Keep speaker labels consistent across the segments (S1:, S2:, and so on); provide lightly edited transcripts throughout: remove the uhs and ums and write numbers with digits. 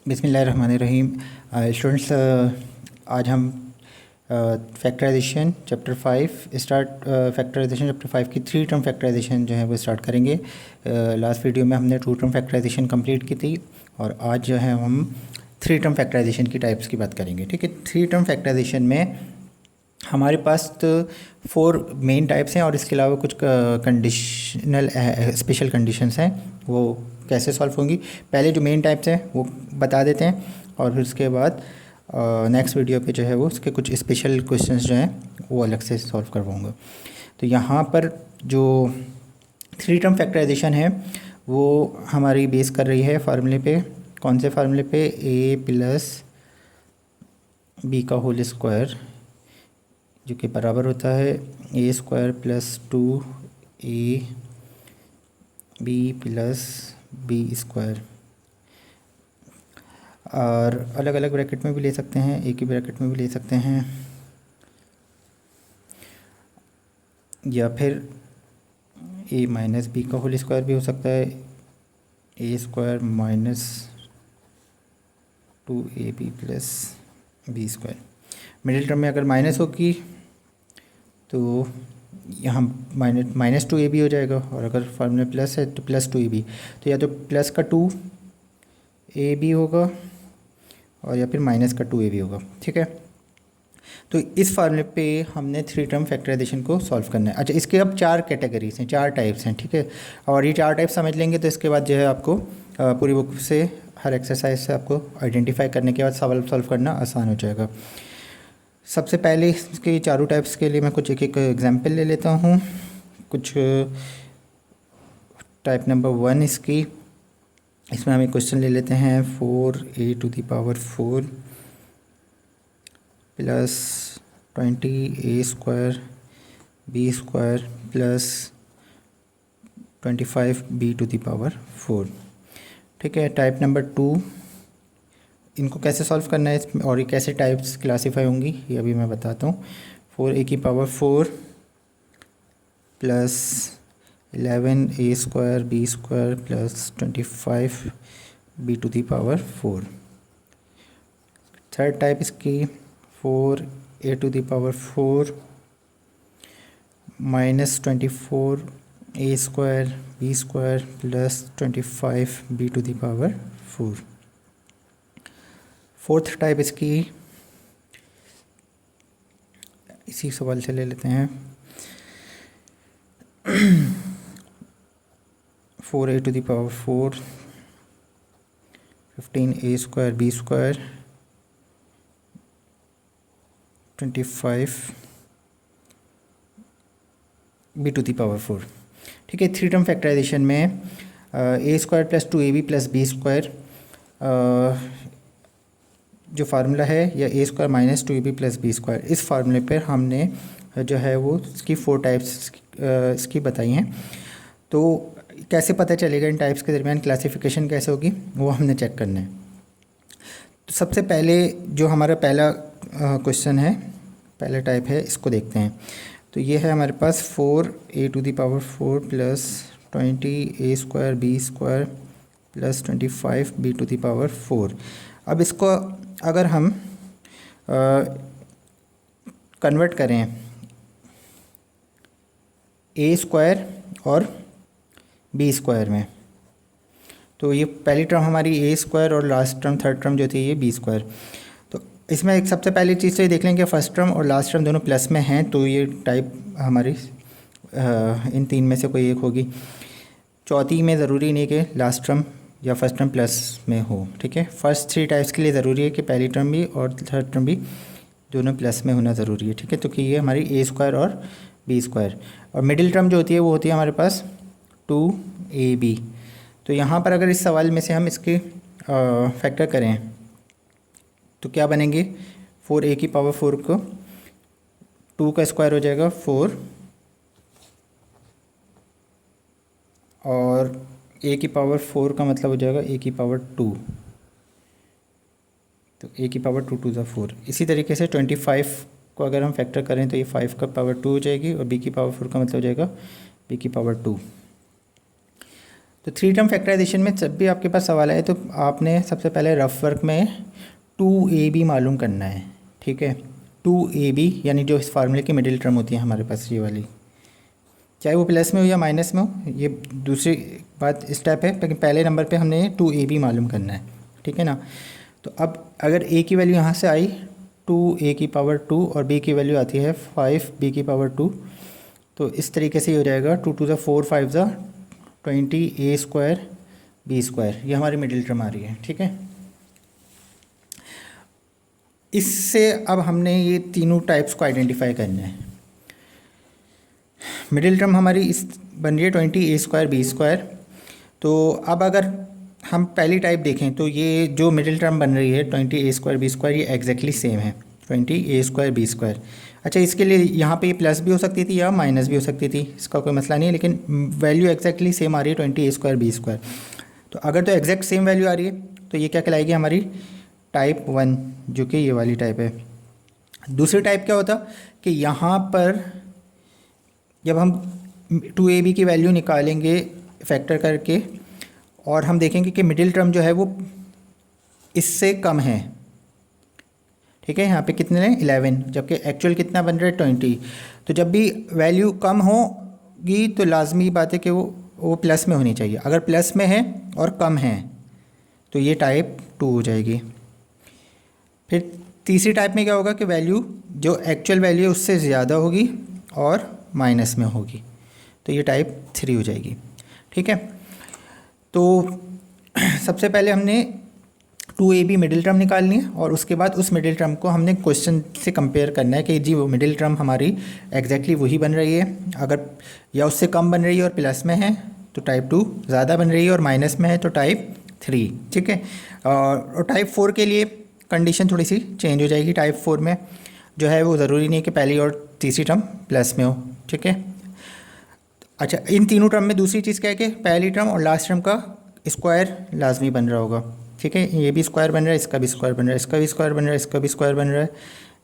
S1: बिस्मिल्लाहिर्रहमानिर्रहीम। स्टूडेंट्स, आज हम फैक्टराइजेशन चैप्टर 5 फैक्टराइजेशन चैप्टर 5 की 3 टर्म फैक्टराइजेशन जो है वो स्टार्ट करेंगे। लास्ट वीडियो में हमने 2 टर्म फैक्टराइजेशन कंप्लीट की थी और आज जो है हम 3 टर्म फैक्टराइजेशन की टाइप्स की बात करेंगे। ठीक है, 3 टर्म फैक्टराइजेशन में हमारे पास तो 4 मेन टाइप्स हैं और इसके अलावा कुछ कंडीशनल स्पेशल कंडीशंस हैं। वो कैसे सॉल्व होंगी, पहले जो मेन टाइप्स हैं वो बता देते हैं और फिर उसके बाद नेक्स्ट वीडियो पे जो है वो उसके कुछ स्पेशल क्वेश्चंस जो हैं वो अलग से सॉल्व करवाऊँगा। तो यहाँ पर जो 3 टर्म फैक्टराइजेशन है वो हमारी बेस कर रही है फार्मूले पे। कौन से फार्मूले पे? a प्लस बी का होल स्क्वायर जो कि बराबर होता है a square plus 2ab plus B square. और अलग अलग ब्रैकेट में भी ले सकते हैं, एक ही ब्रैकेट में भी ले सकते हैं, या फिर a माइनस बी का होल स्क्वायर भी हो सकता है, a square minus 2ab plus B square. Middle term में अगर माइनस होगी तो यहाँ माइनस 2ab हो जाएगा, और अगर फार्मूला प्लस है तो प्लस 2ab। तो या तो प्लस का 2ab होगा और या फिर माइनस का 2ab होगा। ठीक है, तो इस फार्मूले पे हमने 3 टर्म फैक्टराइजेशन को सॉल्व करना है। अच्छा, इसके अब 4 कैटेगरीज हैं, 4 टाइप्स हैं। ठीक है, और ये 4 टाइप समझ लेंगे तो इसके बाद जो है आपको पूरी बुक से हर एक्सरसाइज से आपको आइडेंटिफाई करने के बाद सवाल सॉल्व करना आसान हो जाएगा। सबसे पहले इसके चारों टाइप्स के लिए मैं कुछ एक एग्जांपल ले लेता हूँ। कुछ टाइप नंबर 1 इसकी, इसमें हम एक क्वेश्चन ले लेते हैं 4a⁴ plus 20a² b² plus 25b⁴। ठीक है, टाइप नंबर 2 इनको कैसे सॉल्व करना है और ये कैसे टाइप्स क्लासीफाई होंगी ये अभी मैं बताता हूँ। 4a⁴ plus 11a² b² plus 25b⁴। Third type इसकी 4a⁴ minus 24a² b² plus 25b⁴। Fourth type इसकी इसी सवाल से ले लेते हैं 4a⁴ 15a² b² 25b⁴। ठीक है, 3 टर्म फैक्टराइजेशन में a² plus 2ab plus b² जो फार्मूला है, या a² minus 2ab plus b², इस फार्मूले पर हमने जो है वो इसकी 4 टाइप्स इसकी बताई हैं। तो कैसे पता चलेगा इन टाइप्स के दरमियान क्लासिफिकेशन कैसे होगी वो हमने चेक करना है। तो सबसे पहले जो हमारा पहला क्वेश्चन है, पहला टाइप है, इसको देखते हैं। तो ये है हमारे पास 4a⁴ plus 20a² b² plus 25b⁴। अब इसको अगर हम कन्वर्ट करें a² और b² में, तो ये पहली टर्म हमारी a² और लास्ट टर्म थर्ड टर्म जो थी ये b²। तो इसमें एक सबसे पहली चीज़ तो ये देख लें कि फर्स्ट टर्म और लास्ट टर्म दोनों प्लस में हैं, तो ये टाइप हमारी इन 3 में से कोई एक होगी। चौथी में ज़रूरी नहीं कि लास्ट टर्म या फर्स्ट टर्म प्लस में हो। ठीक है, फर्स्ट 3 टाइप्स के लिए ज़रूरी है कि पहली टर्म भी और थर्ड टर्म भी दोनों प्लस में होना ज़रूरी है। ठीक है, तो कि ये हमारी a² और b²। और मिडिल टर्म जो होती है वो होती है हमारे पास 2ab। तो यहाँ पर अगर इस सवाल में से हम इसके फैक्टर करें तो क्या बनेंगे? 4a⁴ को 2 का स्क्वायर हो जाएगा 4, और a⁴ का मतलब हो जाएगा a⁴2, तो a⁴2 2 × 4। इसी तरीके से 25 को अगर हम फैक्टर करें तो ये 5 का पावर 2 हो जाएगी, और b⁴ का मतलब हो जाएगा b⁴2। तो थ्री टर्म फैक्टराइजेशन में जब भी आपके पास सवाल आए तो आपने सबसे पहले रफ वर्क में 2ab मालूम करना है, ठीक है। 2ab यानी जो इस फार्मूले की मिडिल टर्म होती है हमारे पास ये वाली, चाहे वो प्लस में हो या माइनस में हो, ये दूसरी बात स्टेप है, लेकिन पहले नंबर पे हमने 2ab मालूम करना है, ठीक है ना। तो अब अगर a की वैल्यू यहाँ से आई 2a की पावर 2 और b की वैल्यू आती है 5b की पावर 2, तो इस तरीके से ये हो जाएगा 2 2 4 5 20 a स्क्वायर b स्क्वायर, ये हमारी मिडिल टर्म आ रही है, ठीक है। इससे अब हमने ये तीनों टाइप्स को आइडेंटिफाई करना है। मिडिल टर्म हमारी इस बन रही है 20 a स्क्वायर b स्क्वायर। तो अब अगर हम पहली टाइप देखें तो ये जो मिडिल टर्म बन रही है 20 a स्क्वायर b स्क्वायर, ये एग्जैक्टली सेम है 20 a स्क्वायर b स्क्वायर। अच्छा, इसके लिए यहाँ पे ये प्लस भी हो सकती थी या माइनस भी हो सकती थी, इसका कोई मसला नहीं है, लेकिन वैल्यू एग्जैक्टली सेम आ रही है 20 a स्क्वायर b स्क्वायर। तो अगर तो एग्जैक्ट सेम वैल्यू आ रही है तो ये क्या कहलाएगी हमारी टाइप 1, जो कि ये वाली टाइप है। दूसरी टाइप क्या होता कि यहाँ पर जब हम 2ab की वैल्यू निकालेंगे फैक्टर करके और हम देखेंगे कि मिडिल टर्म जो है वो इससे कम है, ठीक है। यहाँ पे कितने हैं 11, जबकि एक्चुअल कितना बन रहा है 20। तो जब भी वैल्यू कम होगी तो लाजमी बात है कि वो प्लस में होनी चाहिए। अगर प्लस में है और कम है तो ये टाइप 2 हो जाएगी। फिर तीसरी टाइप में क्या होगा कि वैल्यू जो एक्चुअल वैल्यू है उससे ज़्यादा होगी और माइनस में होगी, तो ये टाइप 3 हो जाएगी, ठीक है। तो सबसे पहले हमने 2ab मिडिल टर्म निकालनी है और उसके बाद उस मिडिल टर्म को हमने क्वेश्चन से कंपेयर करना है कि जी वो मिडिल टर्म हमारी एग्जैक्टली वही बन रही है, अगर या उससे कम बन रही है और प्लस में है तो टाइप 2, ज़्यादा बन रही है और माइनस में है तो टाइप 3, ठीक है। और टाइप 4 के लिए कंडीशन थोड़ी सी चेंज हो जाएगी। टाइप 4 में जो है वो ज़रूरी नहीं है कि पहली और तीसरी टर्म प्लस में हो, ठीक है। अच्छा, इन तीनों टर्म में दूसरी चीज़ क्या है कि पहली टर्म और लास्ट टर्म का स्क्वायर लाजमी बन रहा होगा, ठीक है। ये भी स्क्वायर बन रहा है, इसका भी स्क्वायर बन रहा है, इसका भी स्क्वायर बन रहा है, इसका भी स्क्वायर बन रहा है,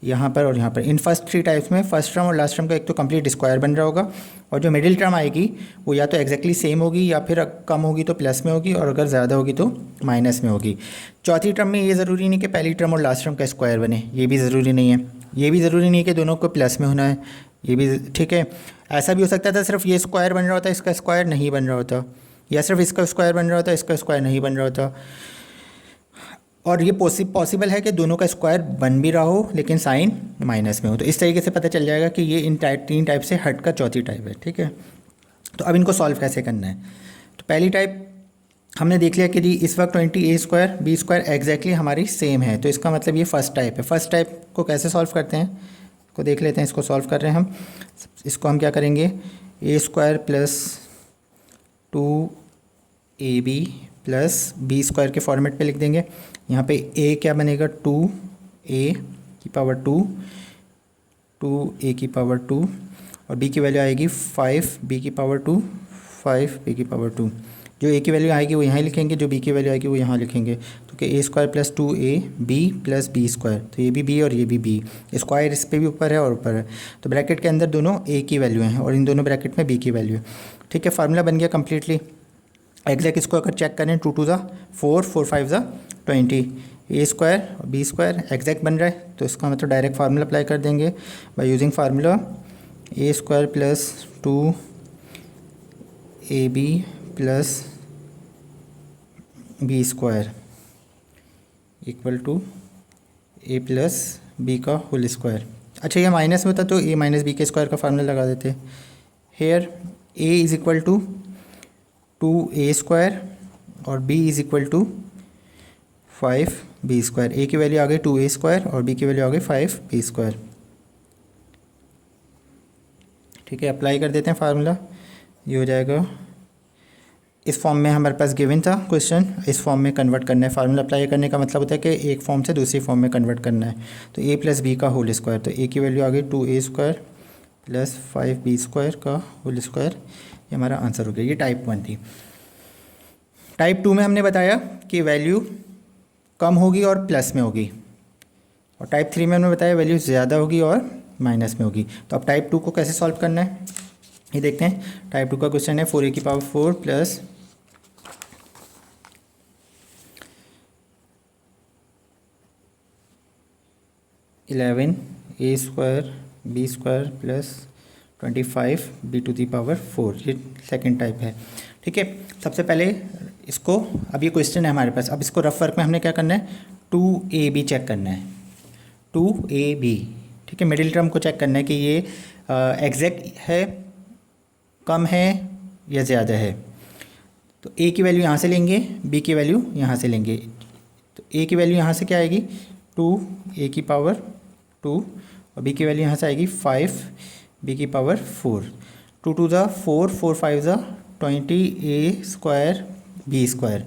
S1: यहाँ पर और यहाँ पर। इन फर्स्ट 3 टाइप्स में फर्स्ट टर्म और लास्ट टर्म का एक तो कंप्लीट स्क्वायर बन रहा होगा और जो मिडिल टर्म आएगी वो या तो एग्जैक्टली सेम होगी या फिर कम होगी तो प्लस में होगी और अगर ज़्यादा होगी तो माइनस में होगी। चौथी टर्म में ये ज़रूरी नहीं कि पहली टर्म और लास्ट टर्म का स्क्वायर बने, ये भी ज़रूरी नहीं है। ये भी ज़रूरी नहीं है कि दोनों को प्लस में होना है, ये भी, ठीक है। ऐसा भी हो सकता था सिर्फ ये स्क्वायर बन रहा होता, इसका स्क्वायर नहीं बन रहा होता, या सिर्फ इसका स्क्वायर बन रहा होता, इसका स्क्वायर नहीं बन रहा होता। और ये पॉसिबल है कि दोनों का स्क्वायर बन भी रहा हो लेकिन साइन माइनस में हो। तो इस तरीके से पता चल जाएगा कि ये इन 3 टाइप से हट का चौथी टाइप है, ठीक है। तो अब इनको सॉल्व कैसे करना है। तो पहली टाइप हमने देख लिया कि जी इस वक्त 20 a square b square exactly हमारी सेम है, तो इसका मतलब ये फर्स्ट टाइप है। फर्स्ट टाइप को कैसे सॉल्व करते हैं को देख लेते हैं। इसको सॉल्व कर रहे हैं हम, इसको हम क्या करेंगे a square plus 2ab plus b square के फॉर्मेट पे लिख देंगे। यहाँ पे a क्या बनेगा 2a की पावर 2a की पावर 2 और b की वैल्यू आएगी 5b की पावर 2, 5b की पावर 2। जो a की वैल्यू आएगी वो यहाँ लिखेंगे, जो b की वैल्यू आएगी वो यहाँ लिखेंगे। तो कि a square plus 2ab plus b square, तो ये भी b और ये भी b, स्क्वायर इस पर भी ऊपर है और ऊपर है, तो ब्रैकेट के अंदर दोनों a की वैल्यू हैं और इन दोनों ब्रैकेट में b की वैल्यू है, ठीक है। फार्मूला बन गया कम्प्लीटली एग्जैक्ट। इसको अगर चेक करें 2 2 4, 4 5 20, a स्क्वायर और b स्क्वायर एग्जैक्ट बन रहा है, तो इसका मतलब डायरेक्ट फार्मूला अप्लाई कर देंगे by using formula a square plus 2ab plus b square equal to a plus b का होल स्क्वायर। अच्छा, ये माइनस में होता तो a माइनस बी के स्क्वायर का फार्मूला लगा देते। Here a is equal to 2a square और b is equal to 5b square. a की वैल्यू आ गई 2a स्क्वायर और b की वैल्यू आ गई 5b स्क्वायर, ठीक है। अप्लाई कर देते हैं फार्मूला, ये हो जाएगा। इस फॉर्म में हमारे पास गिवन था क्वेश्चन, इस फॉर्म में कन्वर्ट करना है। फार्मूला अप्लाई करने का मतलब होता है कि एक फॉर्म से दूसरी फॉर्म में कन्वर्ट करना है। तो a प्लस बी का होल स्क्वायर, तो a की वैल्यू आ गई 2a square plus 5b square का होल स्क्वायर, ये हमारा आंसर हो गया। ये टाइप 1 थी। टाइप 2 में हमने बताया कि वैल्यू कम होगी और प्लस में होगी, और टाइप 3 में हमने बताया वैल्यू ज़्यादा होगी और माइनस में होगी। तो अब टाइप 2 को कैसे सॉल्व करना है ये देखते हैं। टाइप 2 का क्वेश्चन है 4a की power 4 plus 11 a square b square plus 25 b to the power 4, ये सेकंड टाइप है। ठीक है, सबसे पहले इसको, अब ये क्वेश्चन है हमारे पास, अब इसको रफ वर्क में हमने क्या करना है, 2ab चेक करना है, 2ab। ठीक है, मिडिल टर्म को चेक करना है कि ये एग्जैक्ट है, कम है या ज़्यादा है। तो a की वैल्यू यहाँ से लेंगे, b की वैल्यू यहाँ से लेंगे। तो a की वैल्यू यहाँ से क्या आएगी 2a की पावर 2 और b की वैल्यू यहाँ से आएगी 5 b की पावर 4। 2 टू ज़ा 4, 4 5 ज़ा 20 a स्क्वायर b स्क्वायर।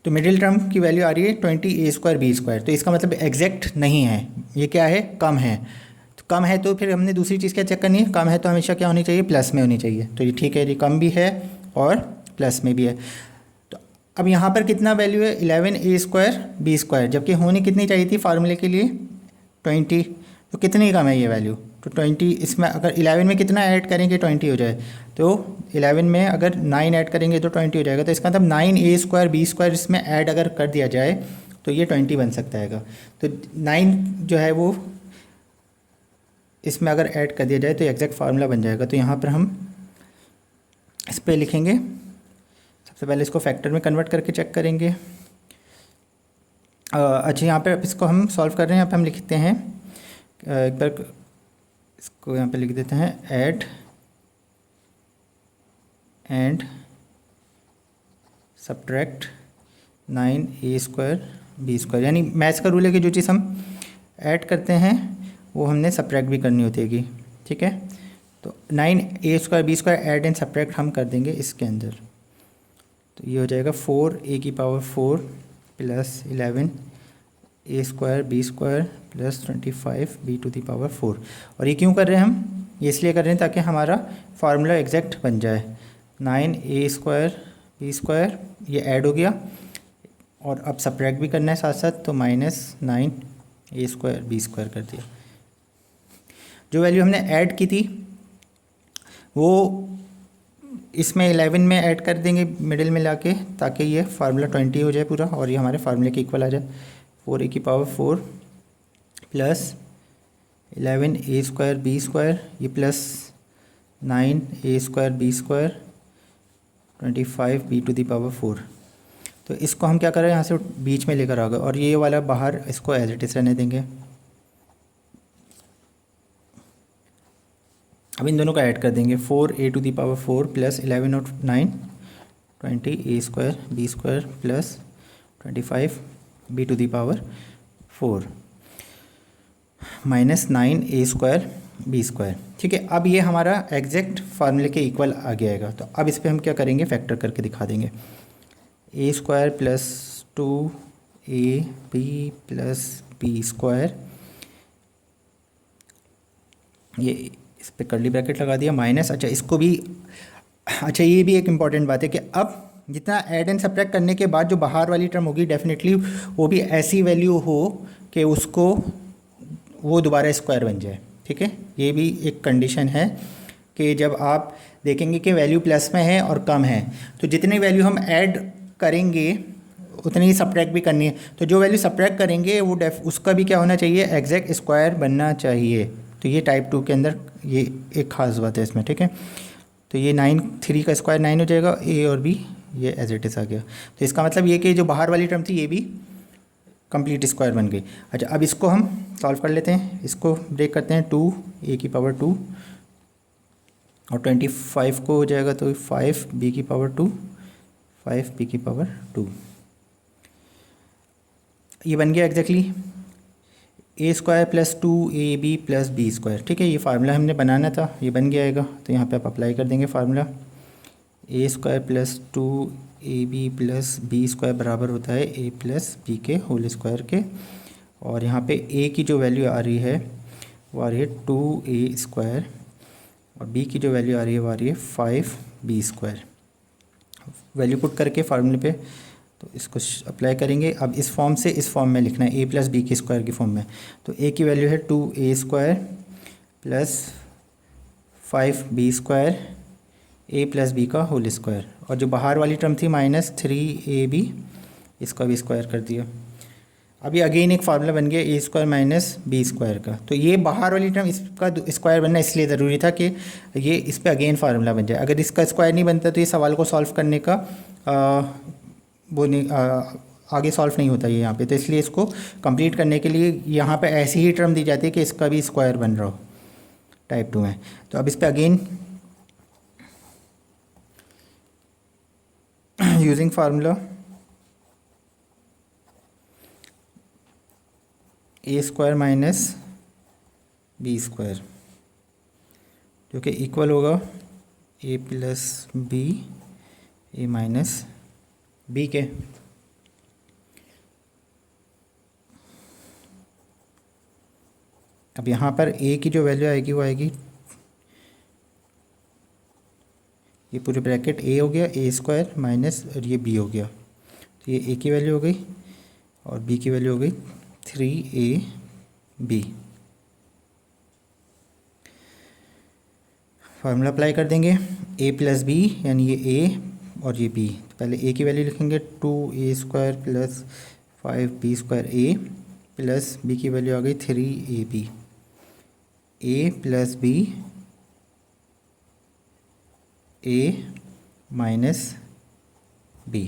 S1: तो मिडिल टर्म की वैल्यू आ रही है 20 a स्क्वायर b स्क्वायर। तो इसका मतलब एग्जैक्ट नहीं है, ये क्या है, कम है। तो कम है तो फिर हमने दूसरी चीज़ क्या चेक करनी है, कम है तो हमेशा क्या होनी चाहिए, प्लस में होनी चाहिए। तो ये ठीक है, ये कम भी है और प्लस में भी है। तो अब यहाँ पर कितना वैल्यू है, 11 a स्क्वायर b स्क्वायर, जबकि होनी कितनी चाहिए थी फार्मूले के लिए 20। तो कितनी कम है ये वैल्यू, तो 20। इसमें अगर 11 में कितना ऐड करेंगे 20 हो जाए, तो 11 में अगर 9 ऐड करेंगे तो 20 हो जाएगा। तो इसका मतलब 9 a स्क्वायर b स्क्वायर इसमें ऐड अगर कर दिया जाए तो ये 20 बन सकता है। तो 9 जो है वो इसमें अगर ऐड कर दिया जाए तो एग्जैक्ट फार्मूला बन जाएगा। तो यहाँ पर हम इस पर लिखेंगे, सबसे पहले इसको फैक्टर में कन्वर्ट करके चेक करेंगे। अच्छा, यहाँ पर इसको हम सॉल्व कर रहे हैं, यहाँ पर हम लिखते हैं, एक बार इसको यहाँ पे लिख देते हैं, add and subtract 9 a square b square. यानी मैथ्स का रूल है कि जो चीज़ हम ऐड करते हैं वो हमने सब्ट्रैक्ट भी करनी होती है। ठीक है, तो 9 a square b square add and subtract हम कर देंगे इसके अंदर। तो ये हो जाएगा 4 a की power 4 plus 11 a square b square plus 25 b to the power 4। और ये क्यों कर रहे हैं हम, ये इसलिए कर रहे हैं ताकि हमारा फार्मूला एग्जैक्ट बन जाए। 9 a स्क्वायर b स्क्वायर ये ऐड हो गया और अब सब्ट्रैक्ट भी करना है साथ साथ, तो -9 a स्क्वायर b स्क्वायर कर दिया। जो वैल्यू हमने ऐड की थी वो इसमें 11 में ऐड कर देंगे मिडिल में लाके, ताकि ये फार्मूला 20 हो जाए पूरा और ये हमारे फार्मूले के इक्वल आ जाए। 4 a की power 4 plus 11 a square b square, ये plus 9 a square b square 25 b to the power 4। तो इसको हम क्या कर रहे हैं, यहाँ से बीच में लेकर आ गए और ये वाला बाहर, इसको एज इट इज रहने देंगे। अब इन दोनों को ऐड कर देंगे, 4 a to the power 4 plus 11 और 9 20 a square b square plus 25 b to the power 4 -9 a square b square. ठीक है, अब ये हमारा एग्जैक्ट फार्मूले के इक्वल आ गया आएगा। तो अब इस पर हम क्या करेंगे, फैक्टर करके दिखा देंगे। a square plus 2ab plus b square, ये इस पर कर्ली ब्रैकेट लगा दिया, माइनस, अच्छा इसको भी, अच्छा ये भी एक इम्पॉर्टेंट बात है कि अब जितना ऐड एंड सब्ट्रैक्ट करने के बाद जो बाहर वाली टर्म होगी डेफिनेटली वो भी ऐसी वैल्यू हो कि उसको वो दोबारा स्क्वायर बन जाए। ठीक है, ये भी एक कंडीशन है कि जब आप देखेंगे कि वैल्यू प्लस में है और कम है तो जितनी वैल्यू हम ऐड करेंगे उतनी ही सब्ट्रैक्ट भी करनी है। तो जो वैल्यू सब्ट्रैक्ट करेंगे वो उसका भी क्या होना चाहिए, एग्जैक्ट स्क्वायर बनना चाहिए। तो ये टाइप 2 के अंदर ये एक ख़ास बात है इसमें। ठीक है, तो ये 9, 3 का स्क्वायर 9 हो जाएगा, a और b ये एज इट इज़ आ गया। तो इसका मतलब ये कि जो बाहर वाली टर्म थी ये भी कंप्लीट स्क्वायर बन गई। अच्छा, अब इसको हम सॉल्व कर लेते हैं, इसको ब्रेक करते हैं, 2 a की पावर 2 और 25 को हो जाएगा तो 5 b की पावर 2 5 b की पावर 2। ये बन गया exactly a square plus 2ab plus b square. ठीक है, ये फार्मूला हमने बनाना था, ये बन गया आएगा। तो यहाँ पे आप अप्लाई कर देंगे formula, a square plus 2ab plus b square बराबर होता है a प्लस b के होल स्क्वायर के। और यहाँ पे a की जो वैल्यू आ रही है वो आ रही है 2a स्क्वायर और b की जो वैल्यू आ रही है वो आ रही है 5b स्क्वायर। वैल्यू पुट करके फार्मूले पे तो इसको अप्लाई करेंगे। अब इस फॉर्म से इस फॉर्म में लिखना है, a प्लस बी के स्क्वायर की फॉर्म में। तो a की वैल्यू है 2a square plus 5b square a plus b का होल स्क्वायर, और जो बाहर वाली टर्म थी -3ab इसका भी स्क्वायर कर दिया। अभी अगेन एक फार्मूला बन गया a square minus b square का। तो ये बाहर वाली टर्म इसका स्क्वायर बनना इसलिए ज़रूरी था कि ये इस पर अगेन फार्मूला बन जाए। अगर इसका स्क्वायर नहीं बनता तो ये सवाल को सॉल्व करने का वो नहीं आगे सॉल्व नहीं होता ये यहाँ पे। तो इसलिए इसको कंप्लीट करने के लिए यहाँ पे ऐसी ही टर्म दी जाती है कि इसका भी स्क्वायर बन रहा हो टाइप 2 में। तो अब इस पर अगेन यूजिंग फार्मूला ए स्क्वायर माइनस बी स्क्वायर जो कि इक्वल होगा ए plus b a minus B के। अब यहाँ पर ए की जो वैल्यू आएगी वो आएगी, ये पूरे ब्रैकेट ए हो गया ए स्क्वायर माइनस और ये बी हो गया। तो ये ए की वैल्यू हो गई और बी की वैल्यू हो गई 3ab। फार्मूला अप्लाई कर देंगे a प्लस बी यानी ये a और ये b। तो पहले a की वैल्यू लिखेंगे 2a square plus 5b square a plus b की वैल्यू आ गई 3ab। a plus b a minus b।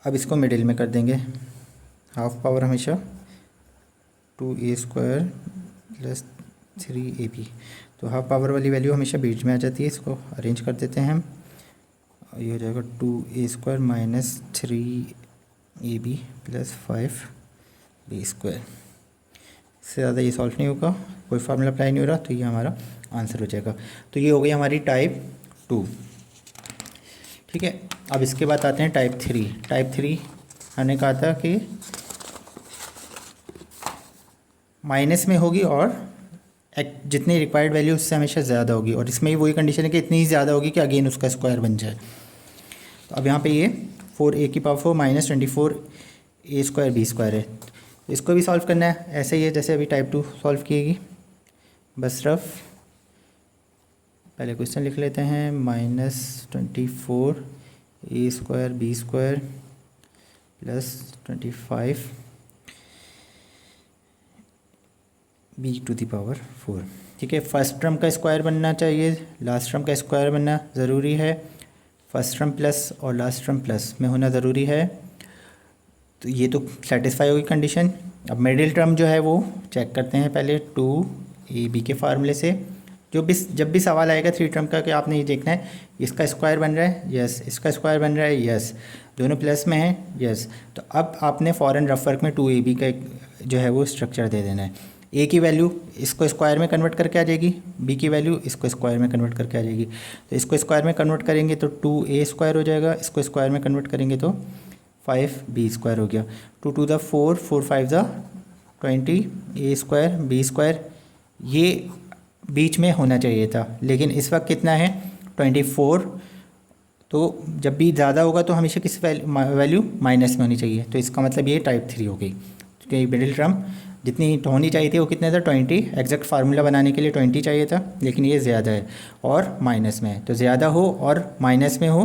S1: अब इसको मिडिल में कर देंगे, हाफ पावर हमेशा 2a स्क्वायर प्लस 3ab। तो हाफ पावर वाली वैल्यू हमेशा बीच में आ जाती है। इसको अरेंज कर देते हैं हम। ये हो जाएगा 2a square minus 3ab plus 5b square. इससे ज़्यादा ये सॉल्व नहीं होगा, कोई फार्मूला अप्लाई नहीं हो रहा, तो ये हमारा आंसर हो जाएगा। तो ये हो गई हमारी टाइप 2। ठीक है, अब इसके बाद आते हैं टाइप 3। टाइप 3 हमने कहा था कि माइनस में होगी और जितनी रिक्वायर्ड वैल्यू उससे हमेशा ज़्यादा होगी, और इसमें वही कंडीशन है कि इतनी ही ज़्यादा होगी कि अगेन उसका स्क्वायर बन जाए। तो अब यहाँ पे ये 4a की power 4 minus 24a square b square है। इसको भी सॉल्व करना है, ऐसे ही है जैसे अभी टाइप 2 सॉल्व किएगी। बस रफ पहले क्वेश्चन लिख लेते हैं, -24a square b square plus 25 b to the power 4। ठीक है, फर्स्ट टर्म का स्क्वायर बनना चाहिए, लास्ट टर्म का स्क्वायर बनना ज़रूरी है, फर्स्ट टर्म प्लस और लास्ट टर्म प्लस में होना ज़रूरी है। तो ये तो सेटिस्फाई होगी कंडीशन। अब मिडिल टर्म जो है वो चेक करते हैं पहले 2ab के फार्मूले से। जब भी सवाल आएगा 3 टर्म का कि आपने ये देखना है इसका स्क्वायर बन रहा है, यस, इसका स्क्वायर बन रहा है, यस, दोनों प्लस में है, यस। तो अब आपने फ़ौरन रफ वर्क में 2ab का जो है वो स्ट्रक्चर दे देना है। ए की वैल्यू इसको स्क्वायर में कन्वर्ट करके आ जाएगी, बी की वैल्यू इसको स्क्वायर में कन्वर्ट करके आ जाएगी। तो इसको स्क्वायर में कन्वर्ट करेंगे तो 2a स्क्वायर हो जाएगा, इसको स्क्वायर में कन्वर्ट करेंगे तो 5b स्क्वायर हो गया। 2 to the 4, 4 5 the 20, a square b square ये बीच में होना चाहिए था, लेकिन इस वक्त कितना है 24। तो जब भी ज़्यादा होगा तो हमेशा किस वैल्यू माइनस में होनी चाहिए। तो इसका मतलब ये टाइप 3 हो गई, क्योंकि मिडिल टर्म जितनी होनी चाहिए थी वो कितने था 20। एग्जैक्ट फार्मूला बनाने के लिए 20 चाहिए था, लेकिन ये ज़्यादा है और माइनस में है। तो ज़्यादा हो और माइनस में हो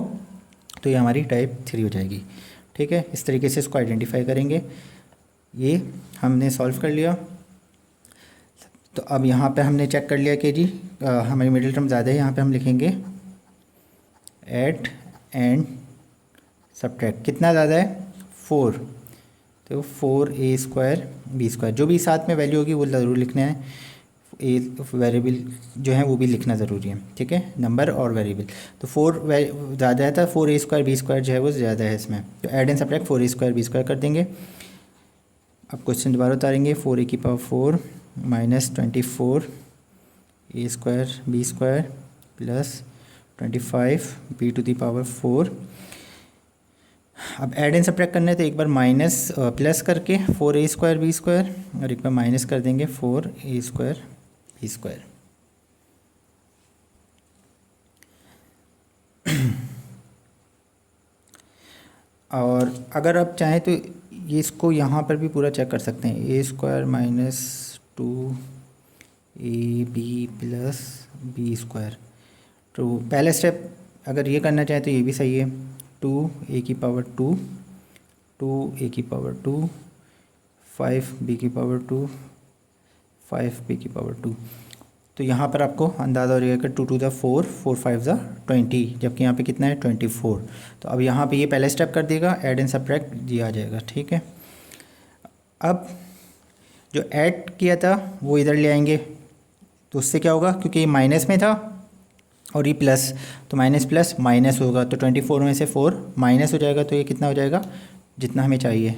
S1: तो ये हमारी टाइप 3 हो जाएगी। ठीक है, इस तरीके से इसको आइडेंटिफाई करेंगे। ये हमने सॉल्व कर लिया। तो अब यहाँ पे हमने चेक कर लिया कि जी हमारी मिडिल टर्म ज़्यादा है। यहाँ पे हम लिखेंगे ऐड एंड सब्ट्रैक्ट। कितना ज़्यादा है 4, तो 4a स्क्वायर बी स्क्वायर, जो भी साथ में वैल्यू होगी वो ज़रूर लिखना है। ए वेरिएबल जो है वो भी लिखना ज़रूरी है। ठीक है, नंबर और वेरिएबल। तो 4 ज़्यादा है, था 4a स्क्वायर बी स्क्वायर जो है वो ज़्यादा है इसमें। तो add and subtract 4a square b square कर देंगे। अब क्वेश्चन दोबारा उतारेंगे, 4a की power 4 minus 24a square b square plus 25 b to the power 4। अब ऐड एंड सब्ट्रैक्ट करना है तो एक बार माइनस प्लस करके 4a स्क्वायर बी स्क्वायर और एक बार माइनस कर देंगे 4a स्क्वायर बी स्क्वायर। और अगर आप चाहें तो ये इसको यहाँ पर भी पूरा चेक कर सकते हैं, a square minus 2ab plus B square. तो पहला स्टेप अगर ये करना चाहें तो ये भी सही है, 2a की पावर 2 2a की पावर 2, 5b की पावर 2, 5b की पावर 2। तो यहाँ पर आपको अंदाज़ा हो जाएगा कि 2 to the 4, 4 5 ज़ा 20, जबकि यहाँ पे कितना है 24। तो अब यहाँ पे ये पहला स्टेप कर देगा, ऐड एंड सब्ट्रैक्ट ये आ जाएगा, ठीक है। अब जो ऐड किया था वो इधर ले आएंगे, तो उससे क्या होगा, क्योंकि ये माइनस में था और ये प्लस, तो माइनस प्लस माइनस होगा, तो 24 में से 4 माइनस हो जाएगा, तो ये कितना हो जाएगा, जितना हमें चाहिए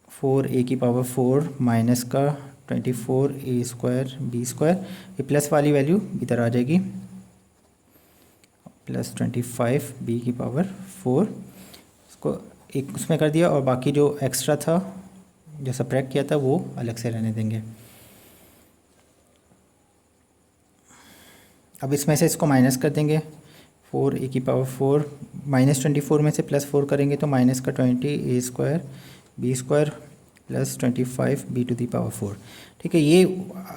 S1: 24a की पावर 4 माइनस का 24a स्क्वायर b स्क्वायर, ये प्लस वाली वैल्यू इधर आ जाएगी, प्लस 25b की पावर 4, इसको एक उसमें कर दिया और बाकी जो एक्स्ट्रा था जो सब्ट्रैक्ट किया था वो अलग से रहने देंगे। अब इसमें से इसको माइनस कर देंगे, 4a की पावर 4 माइनस 24 में से प्लस 4 करेंगे तो माइनस का 20a square b square plus 25b to the power 4, ठीक है। ये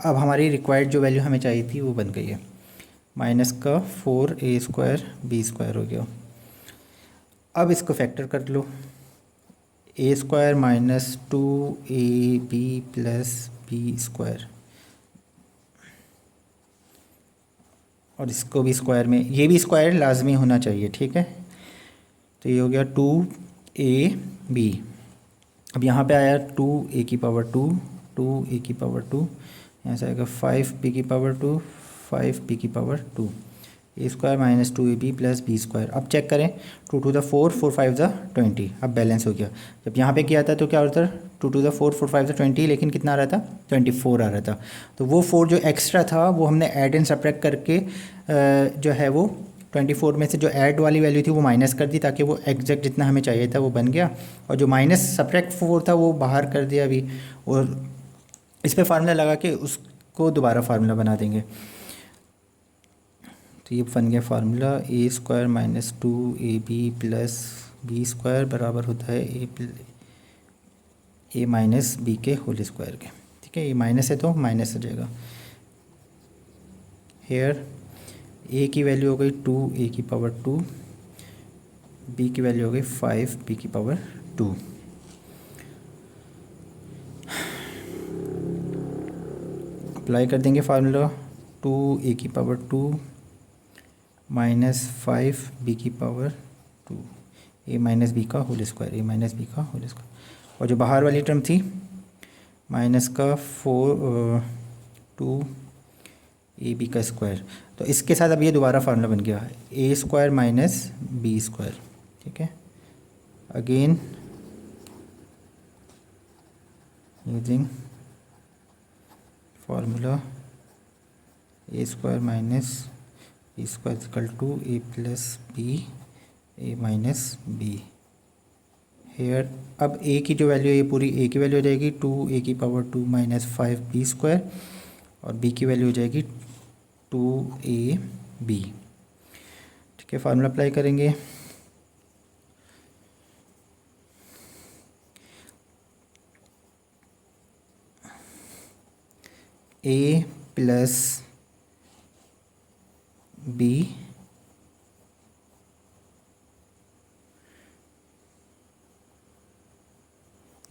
S1: अब हमारी रिक्वायर्ड जो वैल्यू हमें चाहिए थी वो बन गई है, माइनस का 4a स्क्वायर b स्क्वायर हो गया। अब इसको फैक्टर कर लो, a square minus 2ab plus b square, और इसको भी स्क्वायर में, ये भी स्क्वायर लाजमी होना चाहिए, ठीक है। तो ये हो गया 2ab। अब यहाँ पे आया 2a की पावर 2, 2a की पावर 2, यहाँ से आएगा 5b की पावर 2, 5b की power 2, A square minus 2ab plus B square. अब चेक करें, 2 to the 4, 4 5 ज़ा 20, अब बैलेंस हो गया। जब यहाँ पे किया था तो क्या होता था, 2 to the 4, 4 5 ज़ा 20, लेकिन कितना आ रहा था, 24 आ रहा था। तो वो 4 जो एक्स्ट्रा था वो हमने ऐड एंड सब्ट्रैक्ट करके जो है वो 24 में से जो ऐड वाली वैल्यू थी वो माइनस कर दी, ताकि वो एग्जैक्ट जितना हमें चाहिए था वो बन गया, और जो माइनस सब्ट्रैक्ट 4 था वो बाहर कर दिया अभी, और इस पर फार्मूला लगा के उसको दोबारा फार्मूला बना देंगे। तो ये बन गया फार्मूला, ए square minus 2ab plus B square बराबर होता है ए माइनस बी के होल स्क्वायर के, ठीक है। ये माइनस है तो माइनस हो जाएगा। हेयर ए की वैल्यू हो गई 2a की पावर 2, बी की वैल्यू हो गई 5b की पावर 2। अप्लाई कर देंगे फार्मूला, 2a की पावर 2 माइनस 5b की पावर 2, ए माइनस बी का होल स्क्वायर, ए माइनस बी का होल स्क्वायर, और जो बाहर वाली टर्म थी माइनस का 2ab का स्क्वायर। तो इसके साथ अब ये दोबारा फार्मूला बन गया, a square minus b square, ठीक है। Again using formula A square minus b square equal to a plus b a minus b. Here अब ए की जो वैल्यू है ये पूरी ए की वैल्यू हो जाएगी 2a की पावर 2 माइनस 5b स्क्वायर, और बी की वैल्यू हो जाएगी 2ab, ठीक है। फार्मूला अप्लाई करेंगे, ए plus b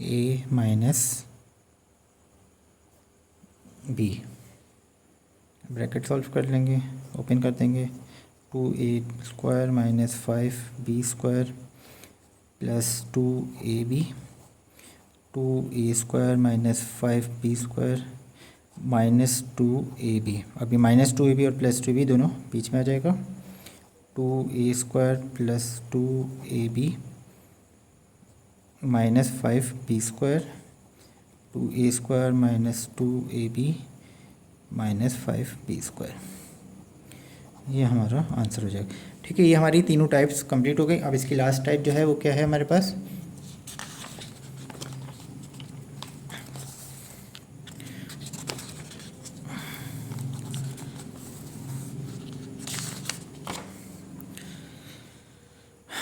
S1: a minus B, bracket solve कर लेंगे, ओपन कर देंगे, 2a square minus 5b square plus 2ab, 2a square minus 5b square minus 2ab। अभी माइनस 2ab और प्लस 2ab दोनों बीच में आ जाएगा, 2a square plus 2ab minus 5b square, 2a square minus 2ab minus 5b square, ये हमारा answer हो जाएगा, ठीक है। ये हमारी तीनों टाइप्स कंप्लीट हो गई। अब इसकी लास्ट टाइप जो है वो क्या है हमारे पास,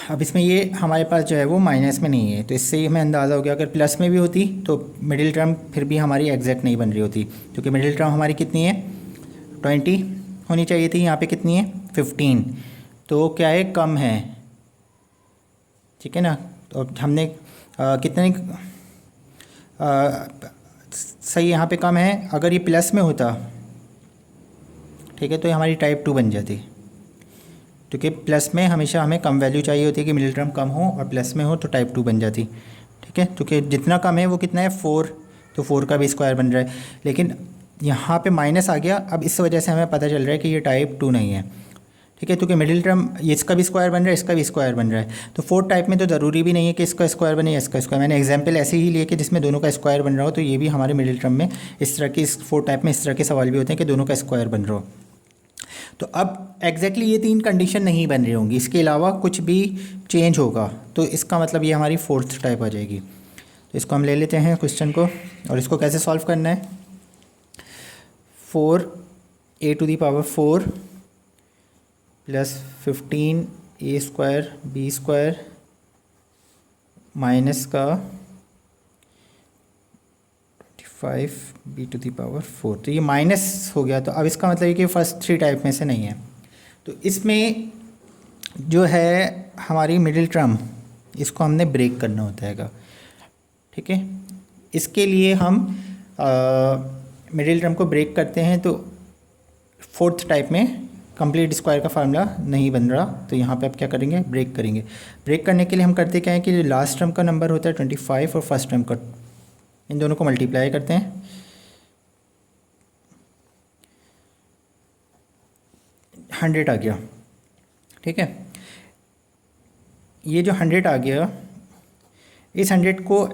S1: अब इसमें ये हमारे पास जो है वो माइनस में नहीं है, तो इससे हमें अंदाज़ा हो गया अगर प्लस में भी होती तो मिडिल टर्म फिर भी हमारी एग्जैक्ट नहीं बन रही होती, क्योंकि मिडिल टर्म हमारी कितनी है 20 होनी चाहिए थी, यहाँ पे कितनी है 15, तो क्या है कम है, ठीक है ना। तो हमने कितने सही यहाँ पे कम है, अगर ये प्लस में होता, ठीक है, तो ये हमारी टाइप 2 बन जाती, क्योंकि प्लस में हमेशा हमें कम वैल्यू चाहिए होती है कि मिडिल टर्म कम हो, और प्लस में हो तो टाइप 2 बन जाती। ठीक है, क्योंकि जितना कम है वो कितना है 4, तो 4 का भी स्क्वायर बन रहा है, लेकिन यहाँ पे माइनस आ गया। अब इस वजह से हमें पता चल रहा है कि ये टाइप 2 नहीं है। ठीक है, क्योंकि मिडिल टर्म ये इसका भी स्क्वायर बन रहा है, इसका भी स्क्वायर बन रहा है, तो 4 टाइप में तो ज़रूरी भी नहीं है कि इसका स्क्वायर बने या इसका स्क्वायर। मैंने एग्जांपल ऐसे ही लिए कि जिसमें दोनों का स्क्वायर बन रहा हो, तो ये भी हमारे मिडिल टर्म में इस तरह के, इस 4 टाइप में इस तरह के सवाल भी होते हैं कि दोनों का स्क्वायर बन रहा हो। तो अब एग्जैक्टली ये 3 कंडीशन नहीं बन रही होंगी, इसके अलावा कुछ भी चेंज होगा, तो इसका मतलब ये हमारी 4th टाइप आ जाएगी। तो इसको हम ले लेते हैं क्वेश्चन को, और इसको कैसे सॉल्व करना है। 4a⁴ plus 15a² b² minus का 25b⁴। तो ये माइनस हो गया, तो अब इसका मतलब है कि फर्स्ट 3 टाइप में से नहीं है। तो इसमें जो है हमारी मिडिल टर्म, इसको हमने ब्रेक करना होता है। ठीक है, इसके लिए हम मिडिल टर्म को ब्रेक करते हैं, तो 4th टाइप में कंप्लीट स्क्वायर का फार्मूला नहीं बन रहा, तो यहाँ पे आप क्या करेंगे, ब्रेक करेंगे। ब्रेक करने के लिए हम करते क्या है कि लास्ट टर्म का नंबर होता है 25 और फर्स्ट टर्म का, इन दोनों को मल्टीप्लाई करते हैं। 100 आ गया। ठीक है, ये जो 100 आ गया, इस 100 को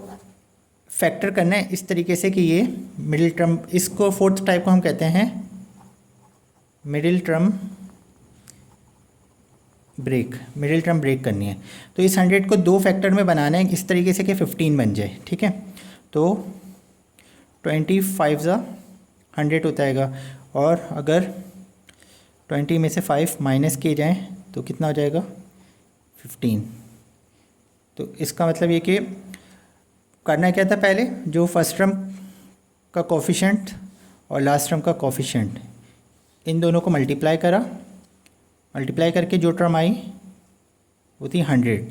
S1: फैक्टर करना है इस तरीके से कि ये मिडिल टर्म, इसको 4th टाइप को हम कहते हैं middle term break. Middle term break करनी है, तो इस 100 को 2 फैक्टर में बनाना है इस तरीके से कि 15 बन जाए। ठीक है, तो 25 100 होता है, और अगर 20 में से 5 माइनस किए जाएँ तो कितना हो जाएगा 15। तो इसका मतलब ये कि करना क्या था, पहले जो फर्स्ट टर्म का कोफिशिएंट और लास्ट टर्म का कोफिशिएंट, इन दोनों को मल्टीप्लाई करा, मल्टीप्लाई करके जो टर्म आई वो थी 100।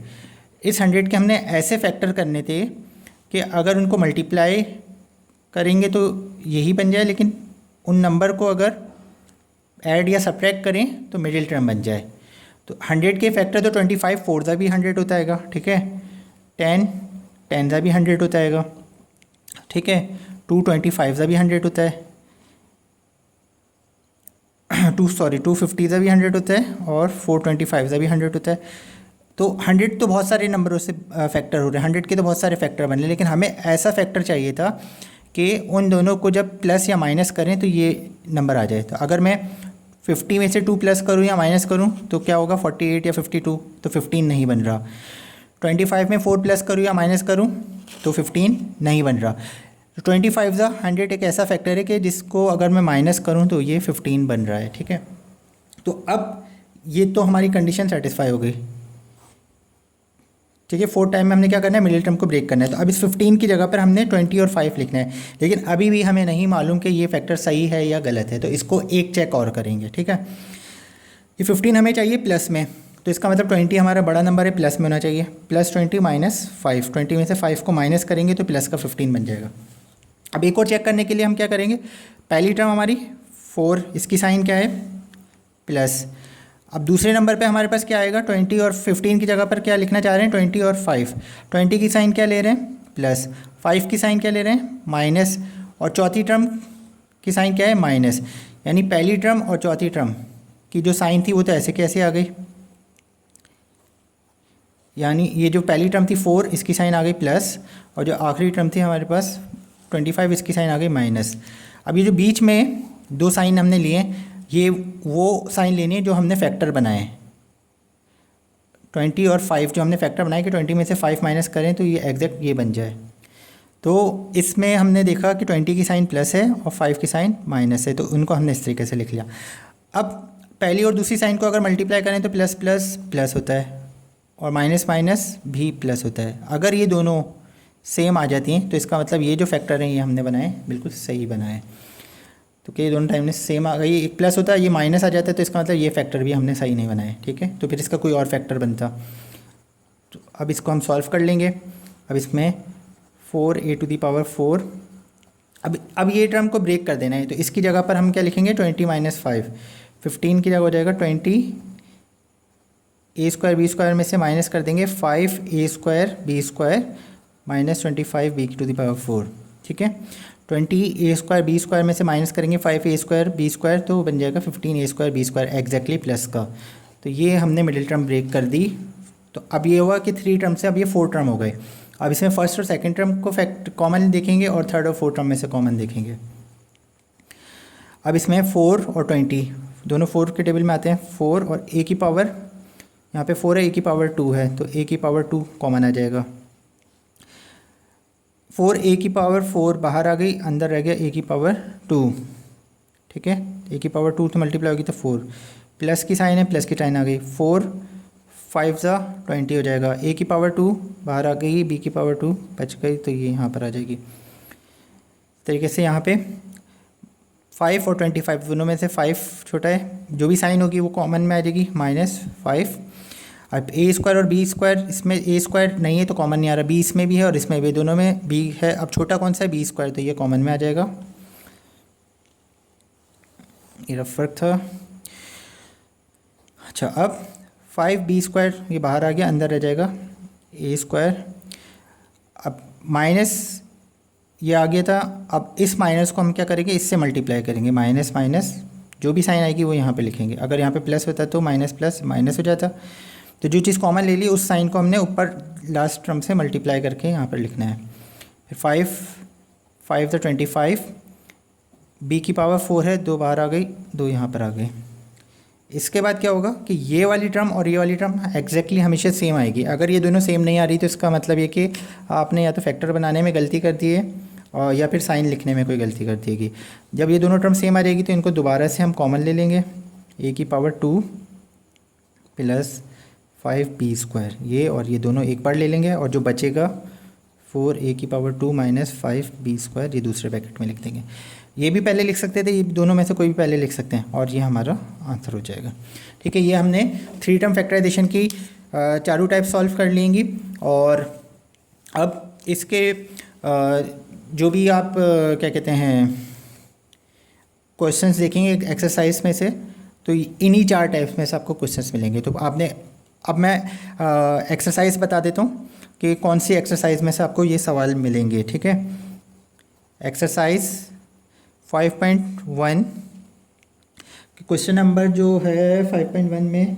S1: इस 100 के हमने ऐसे फैक्टर करने थे कि अगर उनको मल्टीप्लाई करेंगे तो यही बन जाए, लेकिन उन नंबर को अगर ऐड या सब्ट्रैक्ट करें तो मिडिल टर्म बन जाए। तो 100 के फैक्टर तो 25 4 भी 100 होता है। ठीक है, 10 भी 100 होता है। ठीक है, 225 भी 100 होता है, 250 भी 100 होता है, और 425 भी 100 होता है। तो 100 तो बहुत सारे नंबरों से फैक्टर हो रहे हैं, 100 के तो बहुत सारे फैक्टर बन रहे हैं, लेकिन हमें ऐसा फैक्टर चाहिए था कि उन दोनों को जब प्लस या माइनस करें तो ये नंबर आ जाए। तो अगर मैं 50 में से 2 प्लस करूँ या माइनस करूँ तो क्या होगा, 48 या 52, तो 15 नहीं बन रहा। 25 में 4 प्लस करूँ या माइनस करूँ तो 15 नहीं बन रहा। तो 25 100 एक ऐसा फैक्टर है कि जिसको अगर मैं माइनस करूँ तो ये 15 बन रहा है। ठीक है, तो अब ये तो हमारी कंडीशन सेटिस्फाई हो गई। ठीक है, 4 टाइम में हमने क्या करना है, मिडिल टर्म को ब्रेक करना है। तो अब इस 15 की जगह पर हमने 20 और 5 लिखना है, लेकिन अभी भी हमें नहीं मालूम कि ये फैक्टर सही है या गलत है, तो इसको एक चेक और करेंगे। ठीक है, ये 15 हमें चाहिए प्लस में, तो इसका मतलब 20 हमारा बड़ा नंबर है, प्लस में होना चाहिए। प्लस 20 माइनस 5, 20 में से 5 को माइनस करेंगे तो प्लस का 15 बन जाएगा। अब एक और चेक करने के लिए हम क्या करेंगे, पहली टर्म हमारी 4, इसकी साइन क्या है, प्लस। अब दूसरे नंबर पे हमारे पास क्या आएगा, 20 और 15 की जगह पर क्या लिखना चाह रहे हैं, 20 और 5। 20 की साइन क्या ले रहे हैं, प्लस। 5 की साइन क्या ले रहे हैं, माइनस। और चौथी टर्म की साइन क्या है, माइनस। यानी पहली टर्म और चौथी टर्म की जो साइन थी वो तो ऐसे कैसे आ गई, यानी ये जो पहली टर्म थी 4, इसकी साइन आ गई प्लस, और जो आखिरी टर्म थी हमारे पास 25, इसकी साइन आ गई माइनस। अब ये जो बीच में 2 साइन हमने लिए, ये वो साइन लेनी है जो हमने फैक्टर बनाए, 20 और 5 जो हमने फैक्टर बनाए कि 20 में से 5 माइनस करें तो ये एग्जैक्ट ये बन जाए। तो इसमें हमने देखा कि 20 की साइन प्लस है और 5 की साइन माइनस है, तो उनको हमने इस तरीके से लिख लिया। अब पहली और दूसरी साइन को अगर मल्टीप्लाई करें तो प्लस प्लस प्लस होता है, और माइनस माइनस भी प्लस होता है। अगर ये दोनों सेम आ जाती हैं तो इसका मतलब ये जो फैक्टर हैं ये हमने बनाए बिल्कुल सही बनाए। तो कि दोनों टाइम में सेम आ गई, एक प्लस होता है, ये माइनस आ जाता है, तो इसका मतलब ये फैक्टर भी हमने सही नहीं बनाए। ठीक है, तो फिर इसका कोई और फैक्टर बनता। तो अब इसको हम सॉल्व कर लेंगे। अब इसमें 4a⁴। अब ये टर्म को ब्रेक कर देना है, तो इसकी जगह पर हम क्या लिखेंगे 20 - 5। 15 की जगह हो जाएगा 20 a² b² में से माइनस कर देंगे 5a² b² माइनस 25 b⁴। ठीक है, 20a² b² में से माइनस करेंगे 5a² b², तो बन जाएगा 15a² b² एग्जैक्टली प्लस का। तो ये हमने मिडिल टर्म ब्रेक कर दी। तो अब ये हुआ कि 3 टर्म से अब ये 4 टर्म हो गए। अब इसमें फर्स्ट और सेकंड टर्म को फैक्ट कॉमन देखेंगे और थर्ड और फोर्थ टर्म में से कॉमन देखेंगे। अब इसमें 4 और 20 दोनों 4 के टेबल में आते हैं। 4 और a की पावर, यहाँ पे 4 है, a की पावर 2 है, तो a की पावर 2 कॉमन आ जाएगा। 4a की पावर 4 बाहर आ गई, अंदर रह गया a की पावर 2। ठीक है, a की पावर 2 तो मल्टीप्लाई होगी तो 4, प्लस की साइन है, प्लस की साइन आ गई, 4 5 ज़ा 20 हो जाएगा। a की पावर 2 बाहर आ गई, b की पावर 2 बच गई, तो ये यहाँ पर आ जाएगी। तरीके से यहाँ पे 5 और 25 दोनों में से 5 छोटा है, जो भी साइन होगी वो कॉमन में आ जाएगी, -5। अब a² और b², इसमें a² नहीं है तो कॉमन नहीं आ रहा, b इसमें भी है और इसमें भी, दोनों में b है। अब छोटा कौन सा है, b², तो ये कॉमन में आ जाएगा। ये रफ फर्क था। अच्छा, अब 5b² ये बाहर आ गया, अंदर रह जाएगा a²। अब माइनस ये आ गया था, अब इस माइनस को हम क्या करेंगे, इससे मल्टीप्लाई करेंगे, माइनस माइनस जो भी साइन आएगी वो यहाँ पे लिखेंगे। अगर यहाँ पे प्लस होता तो माइनस प्लस माइनस हो जाता, तो जो चीज़ कॉमन ले ली उस साइन को हमने ऊपर लास्ट टर्म से मल्टीप्लाई करके यहाँ पर लिखना है। फिर 5 तो 25, b की पावर 4 है, 2 बाहर आ गई, 2 यहाँ पर आ गई। इसके बाद क्या होगा कि ये वाली टर्म और ये वाली टर्म एग्जैक्टली हमेशा सेम आएगी। अगर ये दोनों सेम नहीं आ रही तो इसका मतलब ये कि आपने या तो फैक्टर बनाने में गलती कर दी है और या फिर साइन लिखने में कोई गलती कर दी है। जब ये दोनों टर्म सेम आ जाएगी तो इनको दोबारा से हम कॉमन ले लेंगे, a की पावर 2 प्लस 5b², ये और ये दोनों एक बार ले लेंगे, और जो बचेगा 4a की पावर 2 माइनस 5b², ये दूसरे ब्रैकेट में लिख देंगे। ये भी पहले लिख सकते थे, ये दोनों में से कोई भी पहले लिख सकते हैं, और ये हमारा आंसर हो जाएगा। ठीक है, ये हमने 3 टर्म फैक्टराइजेशन की चारों टाइप सॉल्व कर लेंगी। और अब इसके जो भी आप क्या कहते हैं क्वेश्चंस देखेंगे एक्सरसाइज में से, तो इन्हीं 4 टाइप्स में से आपको क्वेश्चंस मिलेंगे। तो आपने, अब मैं एक्सरसाइज बता देता हूँ कि कौन सी एक्सरसाइज में से आपको ये सवाल मिलेंगे। ठीक है, एक्सरसाइज 5.1 क्वेश्चन नंबर जो है 5.1 में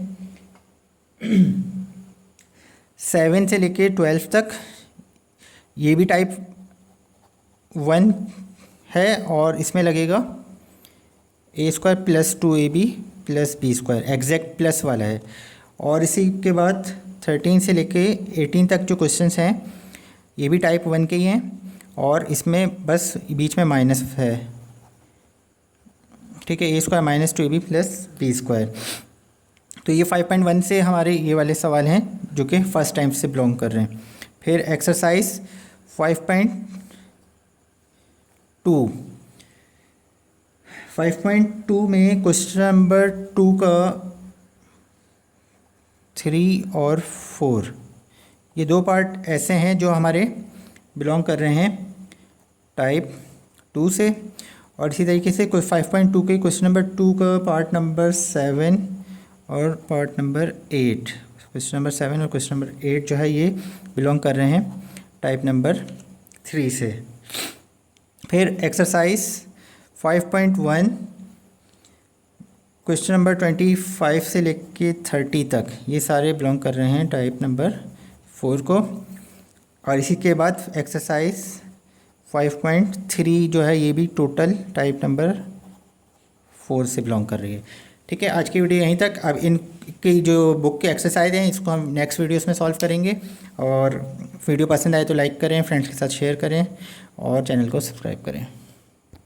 S1: 7 से लेके 12 तक ये भी टाइप 1 है, और इसमें लगेगा a² plus 2ab plus b² exact plus वाला है। और इसी के बाद 13 से लेके 18 तक जो क्वेश्चंस हैं ये भी टाइप 1 के ही हैं, और इसमें बस बीच में माइनस है। ठीक है, a² minus 2ab plus b²। तो ये 5.1 से हमारे ये वाले सवाल हैं जो कि फर्स्ट टाइम से बिलोंग कर रहे हैं। फिर एक्सरसाइज 5.2 में क्वेश्चन नंबर 2 का 3 और 4 ये 2 पार्ट ऐसे हैं जो हमारे बिलोंग कर रहे हैं टाइप 2 से। और इसी तरीके से 5.2 के क्वेश्चन नंबर 2 का पार्ट नंबर 7 और पार्ट नंबर 8, क्वेश्चन नंबर 7 और क्वेश्चन नंबर 8 जो है ये बिलोंग कर रहे हैं टाइप नंबर 3 से। फिर एक्सरसाइज 5.1 क्वेश्चन नंबर 25 से लेके 30 तक ये सारे बिलोंग कर रहे हैं टाइप नंबर 4 को। और इसी के बाद एक्सरसाइज 5.3 जो है ये भी टोटल टाइप नंबर 4 से बिलोंग कर रही है। ठीक है, आज की वीडियो यहीं तक। अब इनकी जो बुक के एक्सरसाइज हैं इसको हम नेक्स्ट वीडियोस में सॉल्व करेंगे। और वीडियो पसंद आए तो लाइक करें, फ्रेंड्स के साथ शेयर करें और चैनल को सब्सक्राइब करें।